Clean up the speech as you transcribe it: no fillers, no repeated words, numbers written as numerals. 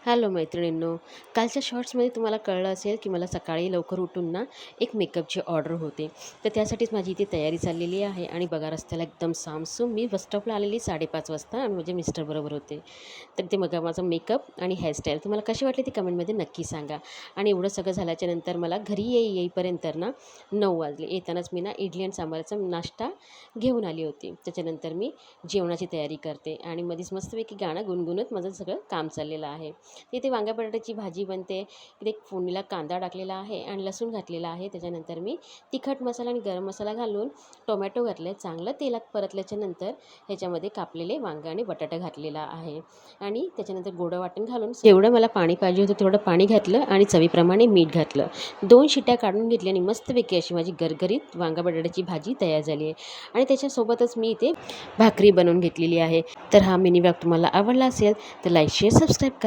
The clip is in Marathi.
हॅलो मैत्रिणींनो, कालच्या शॉर्ट्समध्ये तुम्हाला कळलं असेल की मला सकाळी लवकर उठून ना एक मेकअपची ऑर्डर होते. तर त्यासाठीच माझी इथे तयारी चाललेली आहे आणि बघा रस्त्याला एकदम सामसूम मी बस स्टॉपला आलेली 5:30 वाजता आणि माझे मिस्टर बरोबर होते. तर ते बघा माझा मेकअप आणि हेअरस्टाईल तुम्हाला कशी वाटली ती कमेंटमध्ये नक्की सांगा. आणि एवढं सगळं झाल्याच्यानंतर मला घरी येईपर्यंत ना 9 वाजले. येतानाच मी ना इडली आणि सांबाराचा नाश्ता घेऊन आली होती. त्याच्यानंतर मी जेवणाची तयारी करते आणि मध्येच मस्तपैकी गाणं गुणगुणत माझं सगळं काम चाललेलं आहे. इथे वांग्या बटाट्याची भाजी बनते. इथे एक फोडणीला कांदा टाकलेला आहे आणि लसूण घातलेला आहे. त्याच्यानंतर मी तिखट मसाला आणि गरम मसाला घालून टोमॅटो घातले. चांगलं तेलात परतल्याच्यानंतर ह्याच्यामध्ये कापलेले वांगे आणि बटाटा घातलेला आहे आणि त्याच्यानंतर गोडं वाटण घालून जेवढं मला पाणी पाहिजे होतं तेवढं पाणी घातलं आणि चवीप्रमाणे मीठ घातलं. 2 शिट्ट्या काढून घेतल्या आणि मस्तपैकी अशी माझी गरगरीत वांगा बटाट्याची भाजी तयार झाली आहे. आणि त्याच्यासोबतच मी इथे भाकरी बनवून घेतलेली आहे. तर हा मिनी ब्लॉग तुम्हाला आवडला असेल तर लाईक शेअर सबस्क्राईब करा.